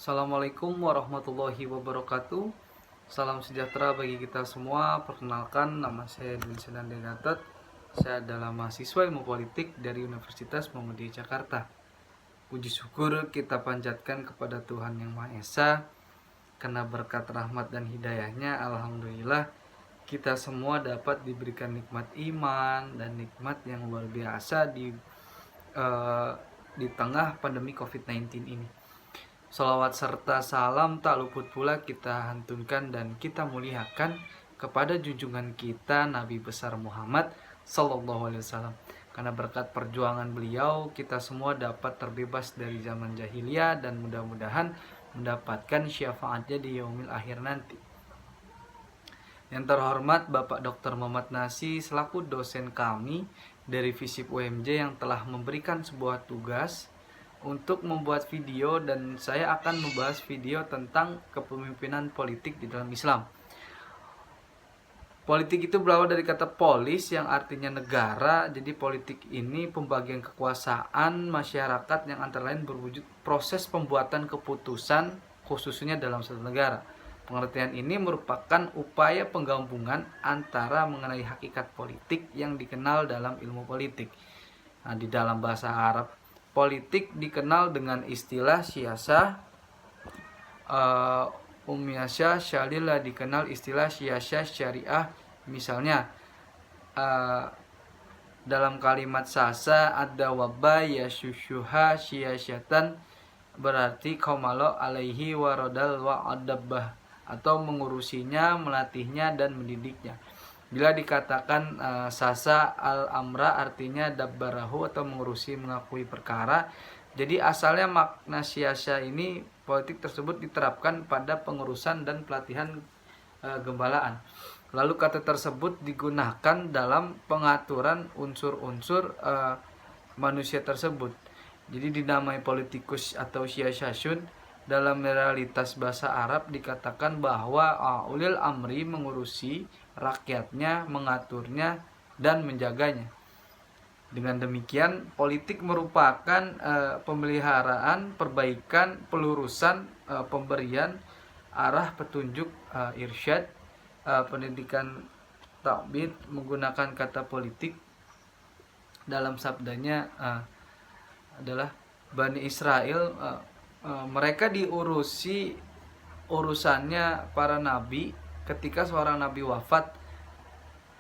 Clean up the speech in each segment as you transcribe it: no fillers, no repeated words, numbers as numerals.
Assalamualaikum warahmatullahi wabarakatuh. Salam sejahtera bagi kita semua. Perkenalkan, nama saya Edwin Senandri Gatot. Saya adalah mahasiswa ilmu politik dari Universitas Muhammadiyah Jakarta. Puji syukur kita panjatkan kepada Tuhan Yang Maha Esa, karena berkat rahmat dan hidayahnya, alhamdulillah kita semua dapat diberikan nikmat iman dan nikmat yang luar biasa di tengah pandemi COVID-19 ini. Salawat serta salam tak luput pula kita hantunkan dan kita muliakan kepada junjungan kita Nabi besar Muhammad Sallallahu Alaihi Wasallam. Karena berkat perjuangan beliau, kita semua dapat terbebas dari zaman jahiliyah dan mudah-mudahan mendapatkan syafaatnya di yaumil akhir nanti. Yang terhormat Bapak Dr. Muhammad Nasi selaku dosen kami dari FISIP UMJ yang telah memberikan sebuah tugas untuk membuat video, dan saya akan membahas video tentang kepemimpinan politik di dalam Islam. Politik itu berawal dari kata polis yang artinya negara. Jadi politik ini pembagian kekuasaan masyarakat yang antara lain berwujud proses pembuatan keputusan khususnya dalam satu negara. Pengertian ini merupakan upaya penggabungan antara mengenai hakikat politik yang dikenal dalam ilmu politik. Nah, di dalam bahasa Arab, politik dikenal dengan istilah siyasah, umyasya syalillah dikenal istilah siyasah syariah. Misalnya dalam kalimat sasa ada wabah yasyusyuha siyasyatan, berarti komalo alaihi warodal wa adabah, atau mengurusinya, melatihnya dan mendidiknya. Bila dikatakan sasa al-amra artinya dabbarahu atau mengurusi, mengakui perkara. Jadi asalnya makna siasa ini, politik tersebut diterapkan pada pengurusan dan pelatihan gembalaan. Lalu kata tersebut digunakan dalam pengaturan unsur-unsur manusia tersebut. Jadi dinamai politikus atau siyasasun. Dalam realitas bahasa Arab dikatakan bahwa ulil amri mengurusi rakyatnya, mengaturnya dan menjaganya. Dengan demikian, politik merupakan pemeliharaan, perbaikan, pelurusan, pemberian arah, petunjuk, irsyad, pendidikan takbid. Menggunakan kata politik dalam sabdanya adalah Bani Israel, mereka diurusi urusannya para nabi. Ketika seorang nabi wafat,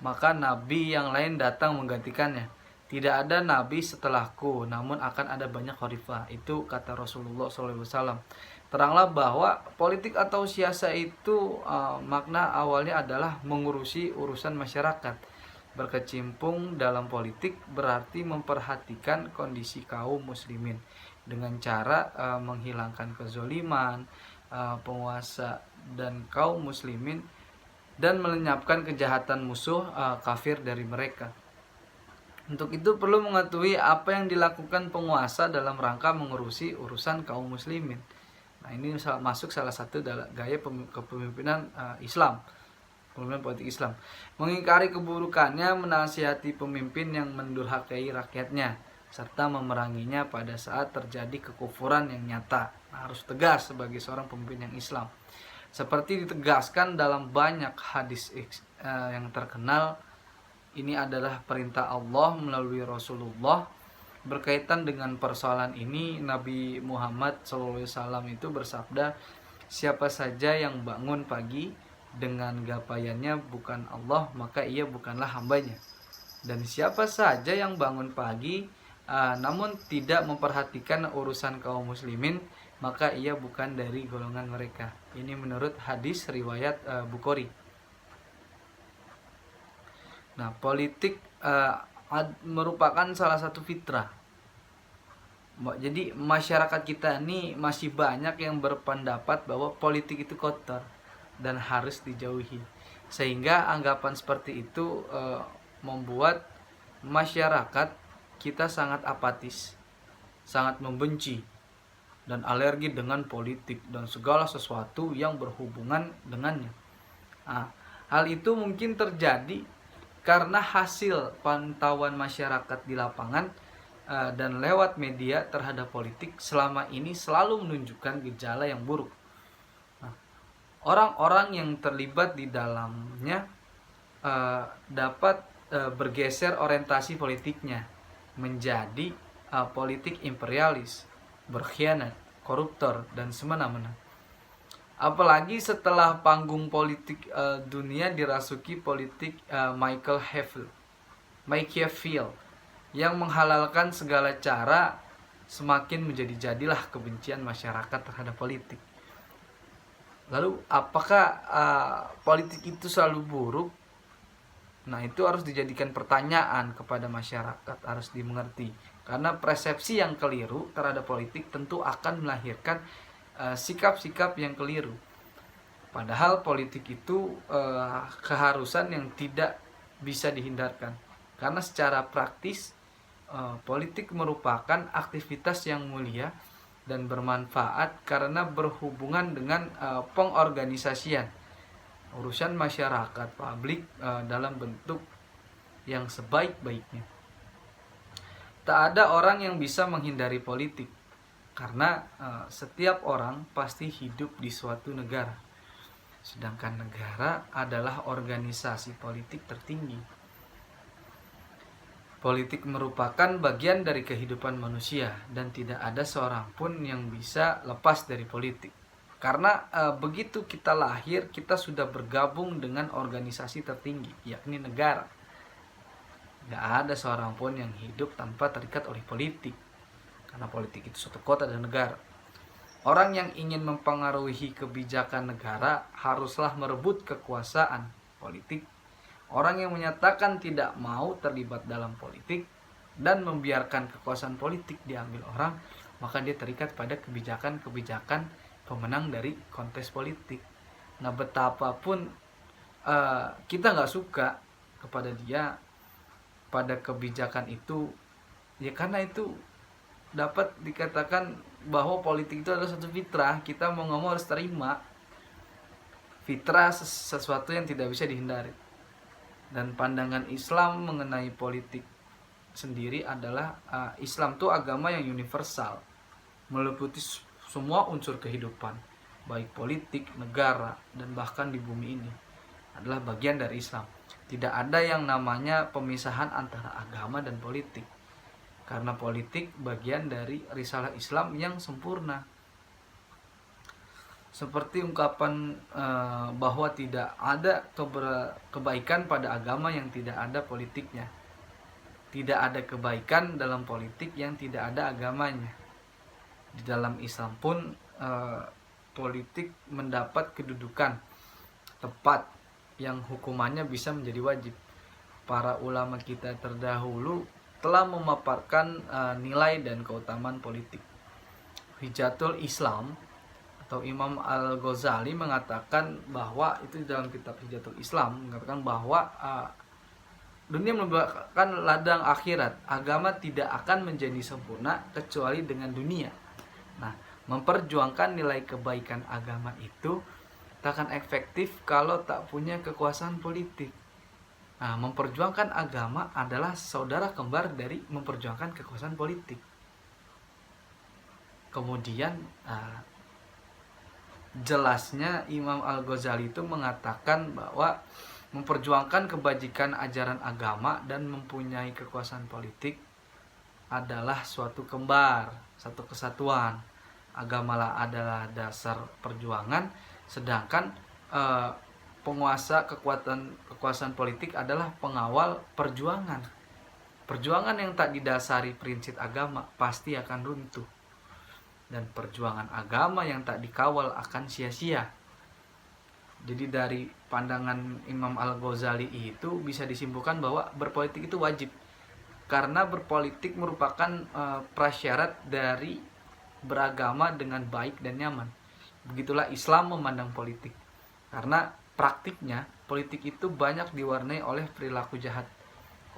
maka nabi yang lain datang menggantikannya. Tidak ada nabi setelahku, namun akan ada banyak khalifah. Itu kata Rasulullah SAW. Teranglah bahwa politik atau siasa itu makna awalnya adalah mengurusi urusan masyarakat. Berkecimpung dalam politik berarti memperhatikan kondisi kaum muslimin dengan cara menghilangkan kezoliman penguasa dan kaum muslimin, dan melenyapkan kejahatan musuh kafir dari mereka. Untuk itu perlu mengetahui apa yang dilakukan penguasa dalam rangka mengurusi urusan kaum muslimin. Nah, ini masuk salah satu gaya kepemimpinan Islam, pemimpinan politik Islam. Mengingkari keburukannya, menasihati pemimpin yang mendurhakai rakyatnya, serta memeranginya pada saat terjadi kekufuran yang nyata. Nah, harus tegas sebagai seorang pemimpin yang Islam. Seperti ditegaskan dalam banyak hadis yang terkenal, ini adalah perintah Allah melalui Rasulullah. Berkaitan dengan persoalan ini, Nabi Muhammad SAW itu bersabda, siapa saja yang bangun pagi dengan gapayannya bukan Allah, maka ia bukanlah hambanya. Dan siapa saja yang bangun pagi namun tidak memperhatikan urusan kaum muslimin, maka ia bukan dari golongan mereka. Ini menurut hadis riwayat Bukhari. Nah, politik merupakan salah satu fitrah. Jadi masyarakat kita ini masih banyak yang berpendapat bahwa politik itu kotor dan harus dijauhi. Sehingga anggapan seperti itu membuat masyarakat kita sangat apatis, sangat membenci dan alergi dengan politik dan segala sesuatu yang berhubungan dengannya. Nah, hal itu mungkin terjadi karena hasil pantauan masyarakat di lapangan dan lewat media terhadap politik selama ini selalu menunjukkan gejala yang buruk. Orang-orang yang terlibat di dalamnya dapat bergeser orientasi politiknya menjadi politik imperialis, berkhianat, koruptor, dan semena-mena. Apalagi setelah panggung politik dunia dirasuki politik Machiavelli yang menghalalkan segala cara, semakin menjadi-jadilah kebencian masyarakat terhadap politik. Lalu apakah politik itu selalu buruk? Nah, itu harus dijadikan pertanyaan kepada masyarakat, harus dimengerti. Karena persepsi yang keliru terhadap politik tentu akan melahirkan sikap-sikap yang keliru. Padahal politik itu keharusan yang tidak bisa dihindarkan. Karena secara praktis politik merupakan aktivitas yang mulia dan bermanfaat karena berhubungan dengan pengorganisasian urusan masyarakat publik dalam bentuk yang sebaik-baiknya. Tak ada orang yang bisa menghindari politik karena setiap orang pasti hidup di suatu negara. Sedangkan negara adalah organisasi politik tertinggi. Politik merupakan bagian dari kehidupan manusia dan tidak ada seorang pun yang bisa lepas dari politik. Karena begitu kita lahir, kita sudah bergabung dengan organisasi tertinggi, yakni negara. Tidak ada seorang pun yang hidup tanpa terikat oleh politik. Karena politik itu suatu kota dan negara. Orang yang ingin mempengaruhi kebijakan negara haruslah merebut kekuasaan politik. Orang yang menyatakan tidak mau terlibat dalam politik dan membiarkan kekuasaan politik diambil orang, maka dia terikat pada kebijakan-kebijakan pemenang dari kontes politik. Nah, betapapun kita nggak suka kepada dia, pada kebijakan itu, ya karena itu dapat dikatakan bahwa politik itu adalah satu fitrah. Kita mau nggak mau harus terima fitrah, sesuatu yang tidak bisa dihindari. Dan pandangan Islam mengenai politik sendiri adalah Islam itu agama yang universal, meliputi semua unsur kehidupan, baik politik, negara, dan bahkan di bumi ini adalah bagian dari Islam. Tidak ada yang namanya pemisahan antara agama dan politik, karena politik bagian dari risalah Islam yang sempurna. Seperti ungkapan bahwa tidak ada kebaikan pada agama yang tidak ada politiknya. Tidak ada kebaikan dalam politik yang tidak ada agamanya. Di dalam Islam pun politik mendapat kedudukan tepat yang hukumannya bisa menjadi wajib. Para ulama kita terdahulu telah memaparkan nilai dan keutamaan politik. Hijatul Islam atau Imam Al-Ghazali mengatakan bahwa itu dalam kitab Hijatul Islam mengatakan bahwa dunia merupakan ladang akhirat. Agama tidak akan menjadi sempurna kecuali dengan dunia. Nah, memperjuangkan nilai kebaikan agama itu tak akan efektif kalau tak punya kekuasaan politik. Nah, memperjuangkan agama adalah saudara kembar dari memperjuangkan kekuasaan politik. Kemudian jelasnya Imam Al-Ghazali itu mengatakan bahwa memperjuangkan kebajikan ajaran agama dan mempunyai kekuasaan politik adalah suatu kembar, satu kesatuan. Agamalah adalah dasar perjuangan, sedangkan penguasa kekuasaan politik adalah pengawal perjuangan. Perjuangan yang tak didasari prinsip agama pasti akan runtuh. Dan perjuangan agama yang tak dikawal akan sia-sia. Jadi dari pandangan Imam Al-Ghazali itu bisa disimpulkan bahwa berpolitik itu wajib. Karena berpolitik merupakan prasyarat dari beragama dengan baik dan nyaman. Begitulah Islam memandang politik. Karena praktiknya politik itu banyak diwarnai oleh perilaku jahat,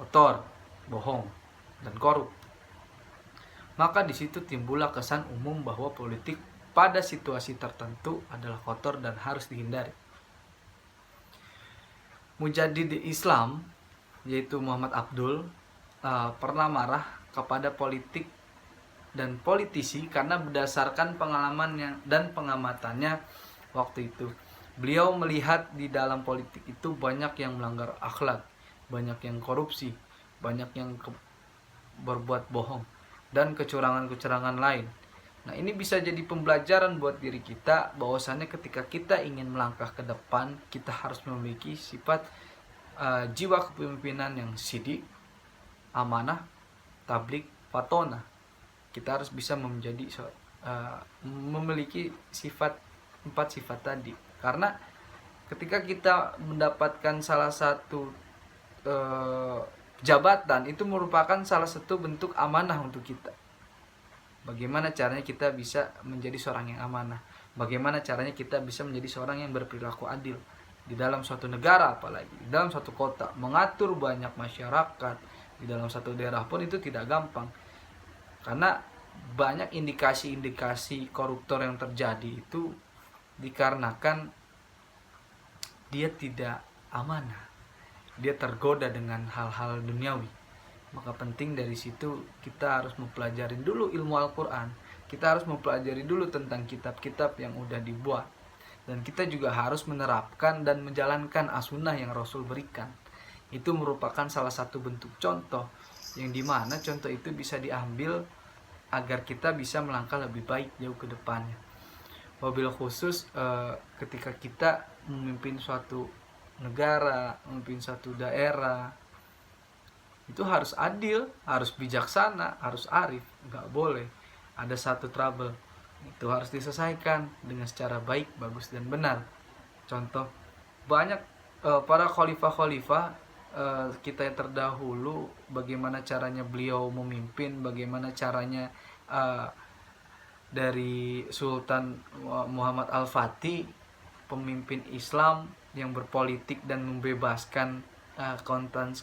kotor, bohong, dan korup. Maka di situ timbullah kesan umum bahwa politik pada situasi tertentu adalah kotor dan harus dihindari. Mujadid Islam yaitu Muhammad Abdul pernah marah kepada politik dan politisi karena berdasarkan pengalamannya dan pengamatannya waktu itu. Beliau melihat di dalam politik itu banyak yang melanggar akhlak, banyak yang korupsi, banyak yang berbuat bohong dan kecurangan-kecurangan lain. Nah, ini bisa jadi pembelajaran buat diri kita bahwasannya ketika kita ingin melangkah ke depan, kita harus memiliki sifat jiwa kepemimpinan yang sidik, amanah, tablik, fatona. Kita harus bisa memiliki empat sifat tadi. Karena ketika kita mendapatkan salah satu jabatan, itu merupakan salah satu bentuk amanah untuk kita. Bagaimana caranya kita bisa menjadi seorang yang amanah? Bagaimana caranya kita bisa menjadi seorang yang berperilaku adil di dalam suatu negara, apalagi di dalam suatu kota, mengatur banyak masyarakat di dalam satu daerah pun itu tidak gampang. Karena banyak indikasi-indikasi koruptor yang terjadi itu dikarenakan dia tidak amanah. Dia tergoda dengan hal-hal duniawi. Maka penting dari situ kita harus mempelajari dulu ilmu Al-Quran. Kita harus mempelajari dulu tentang kitab-kitab yang udah dibuat. Dan kita juga harus menerapkan dan menjalankan as-sunnah yang Rasul berikan. Itu merupakan salah satu bentuk contoh, yang dimana contoh itu bisa diambil agar kita bisa melangkah lebih baik jauh ke depannya. Wabil khusus ketika kita memimpin suatu negara, memimpin suatu daerah, itu harus adil, harus bijaksana, harus arif. Nggak boleh ada satu trouble. Itu harus diselesaikan dengan secara baik, bagus, dan benar. Contoh, banyak para khalifah-khalifah kita yang terdahulu, bagaimana caranya beliau memimpin, bagaimana caranya dari Sultan Muhammad Al-Fatih, pemimpin Islam yang berpolitik dan membebaskan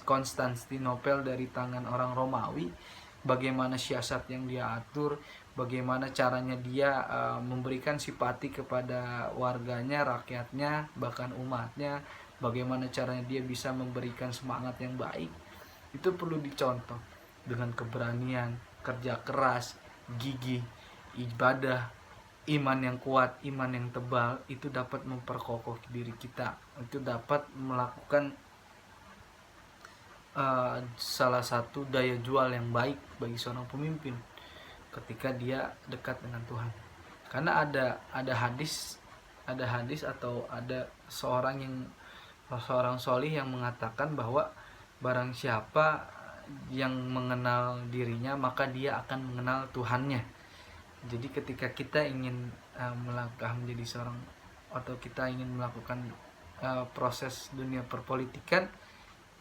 Konstantinopel dari tangan orang Romawi. Bagaimana siasat yang dia atur, bagaimana caranya dia memberikan simpati kepada warganya, rakyatnya, bahkan umatnya, bagaimana caranya dia bisa memberikan semangat yang baik. Itu perlu dicontoh dengan keberanian, kerja keras, gigih, ibadah, iman yang kuat, iman yang tebal. Itu dapat memperkokoh diri kita, itu dapat melakukan salah satu daya jual yang baik bagi seorang pemimpin ketika dia dekat dengan Tuhan. Karena ada hadis atau ada seorang solih yang mengatakan bahwa barang siapa yang mengenal dirinya maka dia akan mengenal Tuhannya. Jadi ketika kita ingin melangkah menjadi seorang, atau kita ingin melakukan proses dunia perpolitikan,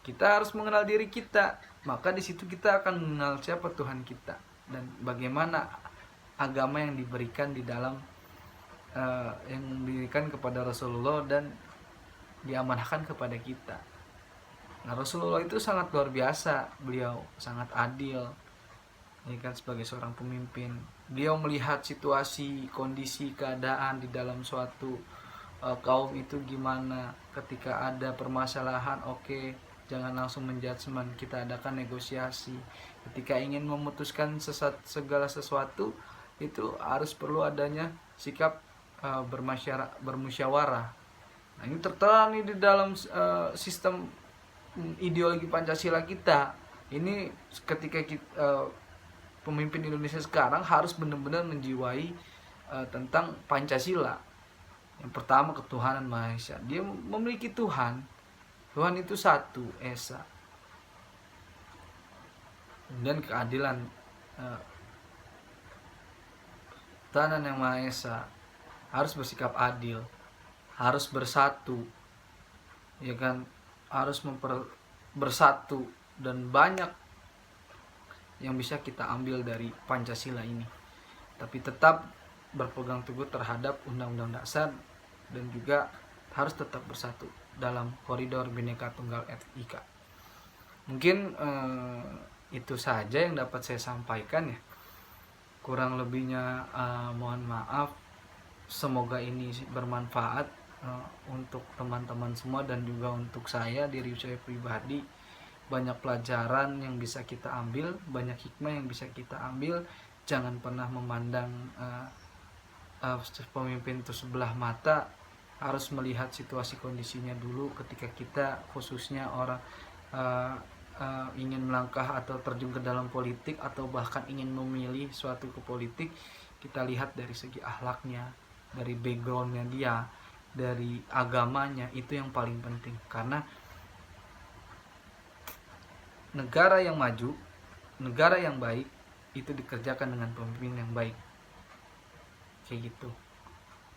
kita harus mengenal diri kita. Maka di situ kita akan mengenal siapa Tuhan kita dan bagaimana agama yang diberikan di dalam yang diberikan kepada Rasulullah dan diamanahkan kepada kita. Nah, Rasulullah itu sangat luar biasa, beliau sangat adil. Ini kan sebagai seorang pemimpin, beliau melihat situasi, kondisi, keadaan di dalam suatu kaum itu gimana. Ketika ada permasalahan, oke, jangan langsung menjudgment, kita adakan negosiasi. Ketika ingin memutuskan segala sesuatu, itu harus perlu adanya sikap bermusyawarah. Nah, ini tertera nih di dalam sistem ideologi Pancasila kita. Ini ketika pemimpin Indonesia sekarang harus benar-benar menjiwai tentang Pancasila. Yang pertama, ketuhanan Maha Esa. Dia memiliki Tuhan. Tuhan itu satu, Esa. Dan keadilan, Tuhan yang Maha Esa harus bersikap adil, harus bersatu, ya kan, harus bersatu, dan banyak yang bisa kita ambil dari Pancasila ini. Tapi tetap berpegang teguh terhadap Undang-Undang Dasar dan juga harus tetap bersatu dalam koridor Bhinneka Tunggal Ika. Mungkin itu saja yang dapat saya sampaikan ya. Kurang lebihnya mohon maaf. Semoga ini bermanfaat untuk teman-teman semua dan juga untuk saya, diri saya pribadi. banyak pelajaran yang bisa kita ambil, banyak hikmah yang bisa kita ambil. Jangan pernah memandang pemimpin itu sebelah mata, harus melihat situasi kondisinya dulu. Ketika kita khususnya orang ingin melangkah atau terjun ke dalam politik atau bahkan ingin memilih suatu ke politik, kita lihat dari segi akhlaknya, dari backgroundnya dia, dari agamanya. Itu yang paling penting, karena negara yang maju, negara yang baik itu dikerjakan dengan pemimpin yang baik, kayak gitu.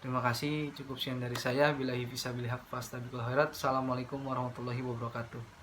Terima kasih, cukup sekian dari saya. Billahi fisabilillah, fastabiqul khairat. Assalamualaikum warahmatullahi wabarakatuh.